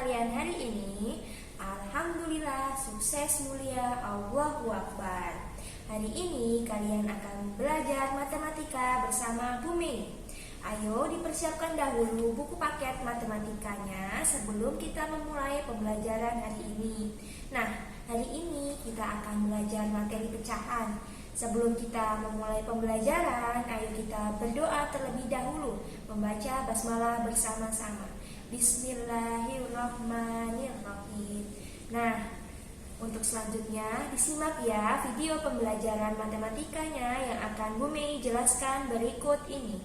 kalian hari ini? Alhamdulillah, sukses mulia, Allahu Akbar. Hari ini kalian akan belajar matematika bersama Bu Mei. Ayo dipersiapkan dahulu buku paket matematikanya sebelum kita memulai pembelajaran hari ini. Nah, hari ini kita akan belajar materi pecahan. Sebelum kita memulai pembelajaran, ayo kita berdoa terlebih dahulu, membaca basmalah bersama-sama. Bismillahirrahmanirrahim. Nah, untuk selanjutnya disimak ya video pembelajaran matematikanya yang akan Bu Mei jelaskan berikut ini.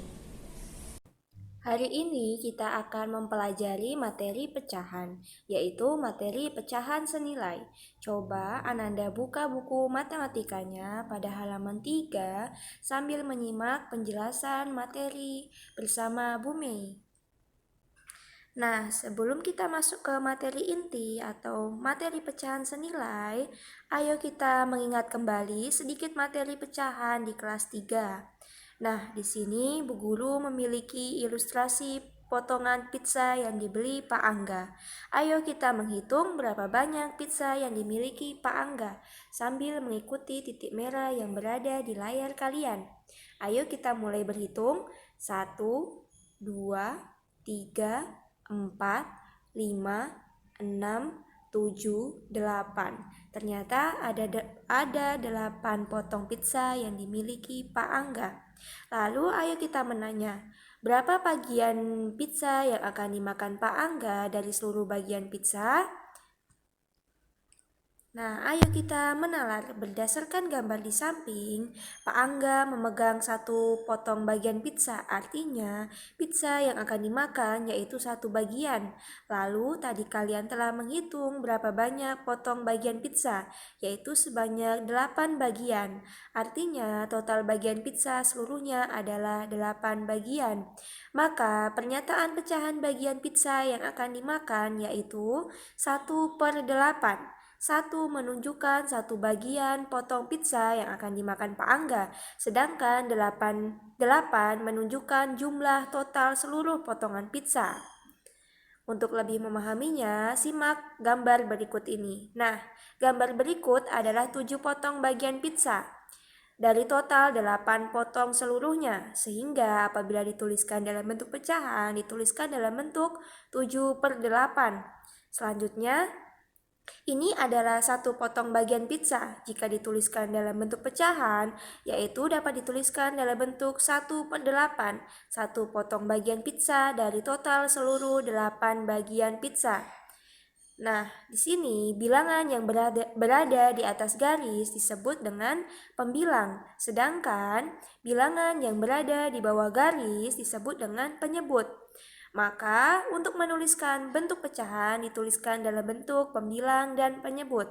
Hari ini kita akan mempelajari materi pecahan, yaitu materi pecahan senilai. Coba Ananda buka buku matematikanya pada halaman 3 sambil menyimak penjelasan materi bersama Bu Mei. Nah, sebelum kita masuk ke materi inti atau materi pecahan senilai, ayo kita mengingat kembali sedikit materi pecahan di kelas 3. Nah, di sini Bu Guru memiliki ilustrasi potongan pizza yang dibeli Pak Angga. Ayo kita menghitung berapa banyak pizza yang dimiliki Pak Angga sambil mengikuti titik merah yang berada di layar kalian. Ayo kita mulai berhitung. 1, 2, 3, 4, 5, 6, 7, 8. Ternyata ada 8 potong pizza yang dimiliki Pak Angga. Lalu ayo kita menanya, berapa bagian pizza yang akan dimakan Pak Angga dari seluruh bagian pizza? Nah, ayo kita menalar. Berdasarkan gambar di samping, Pak Angga memegang satu potong bagian pizza, artinya pizza yang akan dimakan yaitu satu bagian. Lalu tadi kalian telah menghitung berapa banyak potong bagian pizza, yaitu sebanyak 8 bagian. Artinya total bagian pizza seluruhnya adalah 8 bagian. Maka pernyataan pecahan bagian pizza yang akan dimakan yaitu 1/8. 1 menunjukkan satu bagian potong pizza yang akan dimakan Pak Angga, sedangkan 8 menunjukkan jumlah total seluruh potongan pizza. Untuk lebih memahaminya, simak gambar berikut ini. Nah, gambar berikut adalah 7 potong bagian pizza dari total 8 potong seluruhnya, sehingga apabila dituliskan dalam bentuk pecahan, dituliskan dalam bentuk 7/8. Selanjutnya, ini adalah satu potong bagian pizza. Jika dituliskan dalam bentuk pecahan, yaitu dapat dituliskan dalam bentuk 1/8. Satu potong bagian pizza dari total seluruh 8 bagian pizza. Nah, di sini bilangan yang berada di atas garis disebut dengan pembilang, sedangkan bilangan yang berada di bawah garis disebut dengan penyebut. Maka, untuk menuliskan bentuk pecahan dituliskan dalam bentuk pembilang dan penyebut.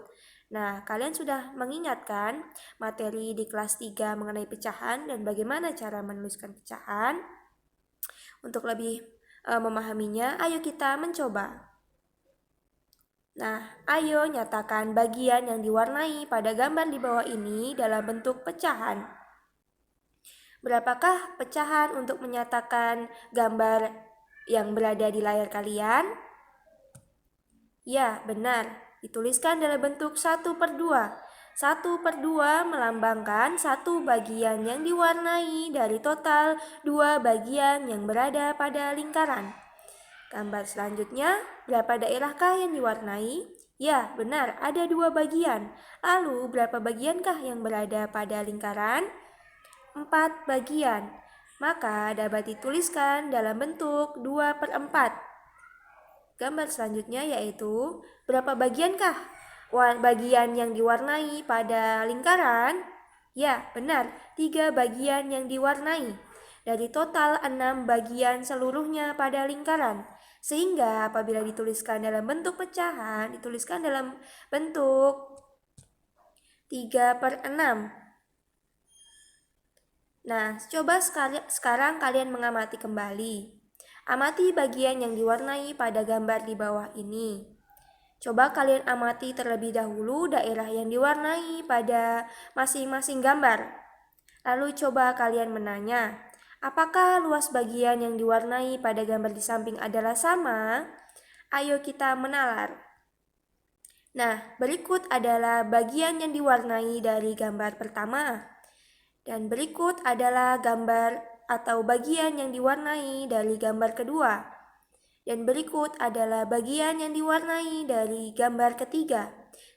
Nah, kalian sudah mengingatkan materi di kelas 3 mengenai pecahan dan bagaimana cara menuliskan pecahan? Untuk lebih memahaminya, ayo kita mencoba. Nah, ayo nyatakan bagian yang diwarnai pada gambar di bawah ini dalam bentuk pecahan. Berapakah pecahan untuk menyatakan gambar yang berada di layar kalian? Ya, benar. Dituliskan dalam bentuk 1/2. 1/2 melambangkan satu bagian yang diwarnai dari total 2 bagian yang berada pada lingkaran. Gambar selanjutnya, berapa daerahkah yang diwarnai? Ya, benar, ada 2 bagian. Lalu, berapa bagiankah yang berada pada lingkaran? 4 bagian. Maka dapat dituliskan dalam bentuk 2/4. Gambar selanjutnya yaitu, berapa bagiankah bagian yang diwarnai pada lingkaran? Ya, benar, 3 bagian yang diwarnai. Dari total 6 bagian seluruhnya pada lingkaran. Sehingga apabila dituliskan dalam bentuk pecahan, dituliskan dalam bentuk 3/6. Nah, coba sekarang kalian mengamati kembali. Amati bagian yang diwarnai pada gambar di bawah ini. Coba kalian amati terlebih dahulu daerah yang diwarnai pada masing-masing gambar. Lalu coba kalian menanya, apakah luas bagian yang diwarnai pada gambar di samping adalah sama? Ayo kita menalar. Nah, berikut adalah bagian yang diwarnai dari gambar pertama. Dan berikut adalah gambar atau bagian yang diwarnai dari gambar kedua. Dan berikut adalah bagian yang diwarnai dari gambar ketiga.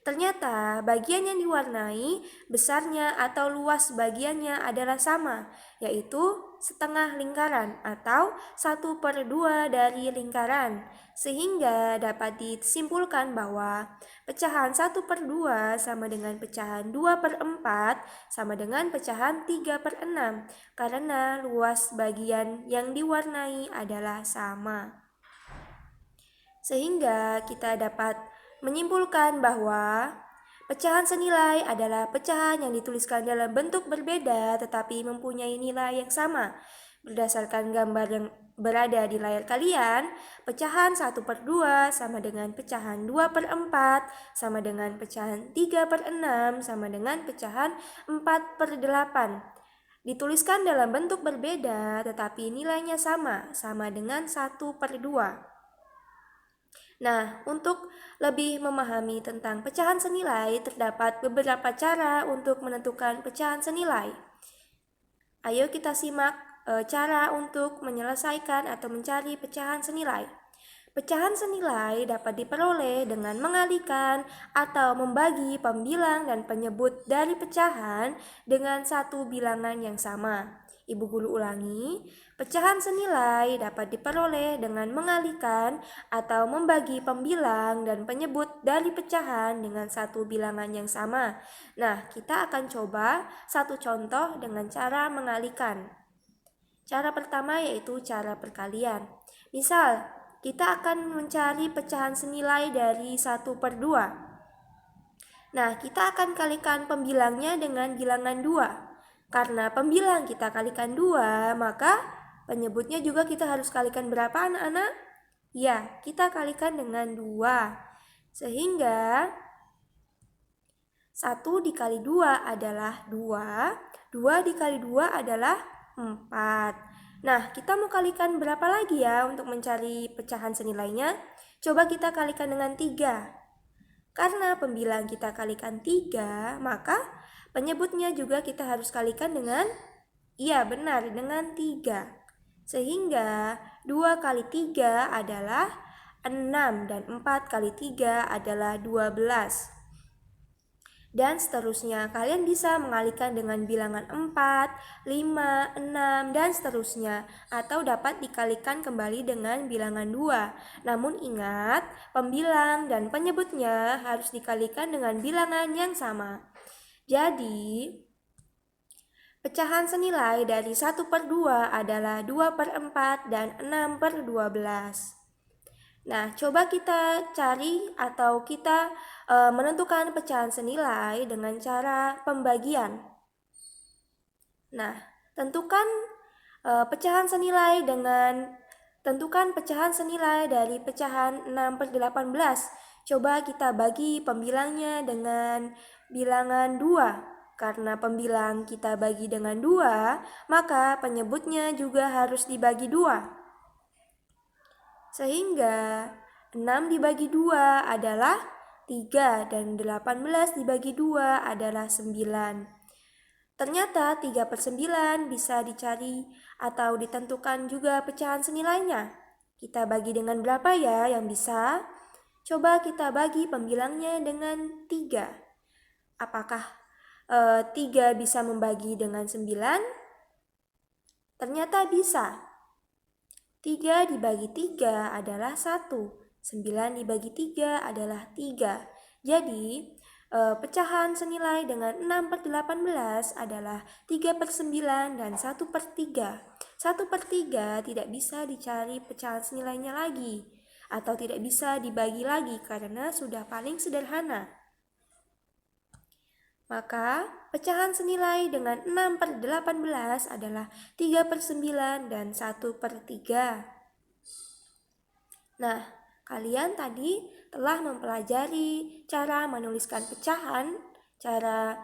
Ternyata bagian yang diwarnai besarnya atau luas bagiannya adalah sama, yaitu setengah lingkaran atau 1/2 dari lingkaran. Sehingga dapat disimpulkan bahwa pecahan 1/2 sama dengan pecahan 2/4 sama dengan pecahan 3/6 karena luas bagian yang diwarnai adalah sama. Sehingga kita dapat menyimpulkan bahwa pecahan senilai adalah pecahan yang dituliskan dalam bentuk berbeda tetapi mempunyai nilai yang sama. Berdasarkan gambar yang berada di layar kalian, pecahan 1/2 sama dengan pecahan 2/4 sama dengan pecahan 3/6 sama dengan pecahan 4/8. Dituliskan dalam bentuk berbeda tetapi nilainya sama dengan 1/2. Nah, untuk lebih memahami tentang pecahan senilai, terdapat beberapa cara untuk menentukan pecahan senilai. Ayo kita simak cara untuk menyelesaikan atau mencari pecahan senilai. Pecahan senilai dapat diperoleh dengan mengalihkan atau membagi pembilang dan penyebut dari pecahan dengan satu bilangan yang sama. Ibu guru ulangi, pecahan senilai dapat diperoleh dengan mengalihkan atau membagi pembilang dan penyebut dari pecahan dengan satu bilangan yang sama. Nah, kita akan coba satu contoh dengan cara mengalihkan. Cara pertama yaitu cara perkalian. Misal, kita akan mencari pecahan senilai dari 1/2. Nah, kita akan kalikan pembilangnya dengan bilangan 2. Karena pembilang kita kalikan 2, maka penyebutnya juga kita harus kalikan berapa anak-anak? Ya, kita kalikan dengan 2. Sehingga 1 dikali 2 adalah 2, 2 dikali 2 adalah 4. Nah, kita mau kalikan berapa lagi ya untuk mencari pecahan senilainya? Coba kita kalikan dengan 3. Karena pembilang kita kalikan 3, maka penyebutnya juga kita harus kalikan dengan, iya benar, dengan 3. Sehingga 2 kali 3 adalah 6 dan 4 kali 3 adalah 12. Dan seterusnya, kalian bisa mengalihkan dengan bilangan 4, 5, 6, dan seterusnya. Atau dapat dikalikan kembali dengan bilangan 2. Namun ingat, pembilang dan penyebutnya harus dikalikan dengan bilangan yang sama. Jadi, pecahan senilai dari 1/2 adalah 2/4 dan 6/12. Nah, coba kita cari atau kita menentukan pecahan senilai dengan cara pembagian. Nah, tentukan pecahan senilai dari pecahan 6/18. Coba kita bagi pembilangnya dengan bilangan 2. Karena pembilang kita bagi dengan 2, maka penyebutnya juga harus dibagi 2. Sehingga 6 dibagi 2 adalah 3 dan 18 dibagi 2 adalah 9. Ternyata 3/9 bisa dicari atau ditentukan juga pecahan senilainya. Kita bagi dengan berapa ya yang bisa? Coba kita bagi pembilangnya dengan 3. Apakah 3 bisa membagi dengan 9? Ternyata bisa. 3 dibagi 3 adalah 1. 9 dibagi 3 adalah 3. Jadi, pecahan senilai dengan 6/18 adalah 3/9 dan 1/3. 1/3 tidak bisa dicari pecahan senilainya lagi atau tidak bisa dibagi lagi karena sudah paling sederhana. Maka pecahan senilai dengan 6/18 adalah 3/9 dan 1/3. Nah, kalian tadi telah mempelajari cara menuliskan pecahan, cara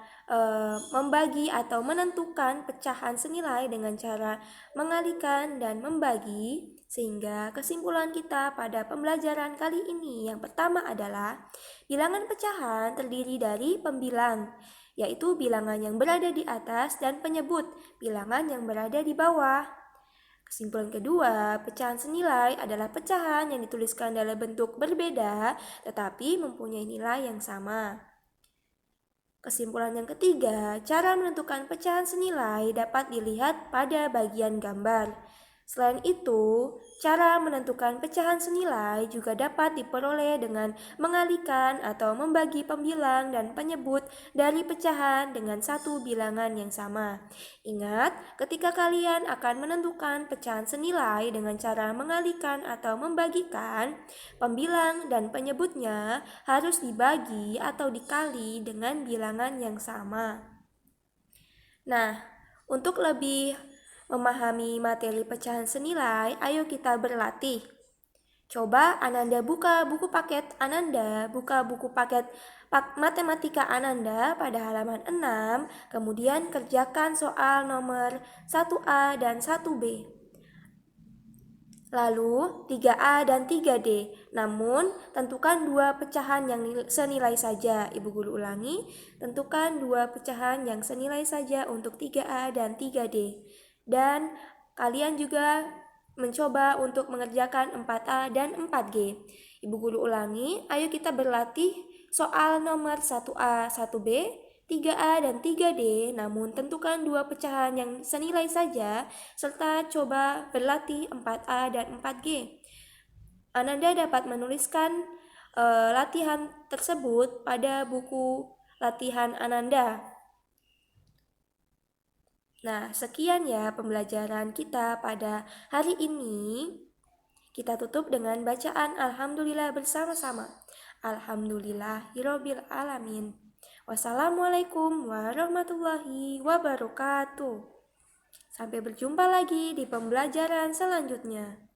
membagi atau menentukan pecahan senilai dengan cara mengalihkan dan membagi. Sehingga kesimpulan kita pada pembelajaran kali ini yang pertama adalah bilangan pecahan terdiri dari pembilang, yaitu bilangan yang berada di atas, dan penyebut, bilangan yang berada di bawah. Kesimpulan kedua, pecahan senilai adalah pecahan yang dituliskan dalam bentuk berbeda tetapi mempunyai nilai yang sama. Kesimpulan yang ketiga, cara menentukan pecahan senilai dapat dilihat pada bagian gambar. Selain itu, cara menentukan pecahan senilai juga dapat diperoleh dengan mengalihkan atau membagi pembilang dan penyebut dari pecahan dengan satu bilangan yang sama. Ingat, ketika kalian akan menentukan pecahan senilai dengan cara mengalihkan atau membagikan, pembilang dan penyebutnya harus dibagi atau dikali dengan bilangan yang sama. Nah, untuk lebih memahami materi pecahan senilai, ayo kita berlatih. Coba Ananda buka buku paket matematika Ananda pada halaman 6, kemudian kerjakan soal nomor 1A dan 1B. Lalu 3A dan 3D. Namun, tentukan dua pecahan yang senilai saja. Ibu guru ulangi, tentukan dua pecahan yang senilai saja untuk 3A dan 3D. Dan kalian juga mencoba untuk mengerjakan 4A dan 4G. Ibu guru ulangi, ayo kita berlatih soal nomor 1A, 1B, 3A dan 3D, namun tentukan dua pecahan yang senilai saja, serta coba berlatih 4A dan 4G. Ananda dapat menuliskan latihan tersebut pada buku latihan Ananda. Nah, sekian ya pembelajaran kita pada hari ini. Kita tutup dengan bacaan Alhamdulillah bersama-sama. Alhamdulillahirabbil alamin. Wassalamualaikum warahmatullahi wabarakatuh. Sampai berjumpa lagi di pembelajaran selanjutnya.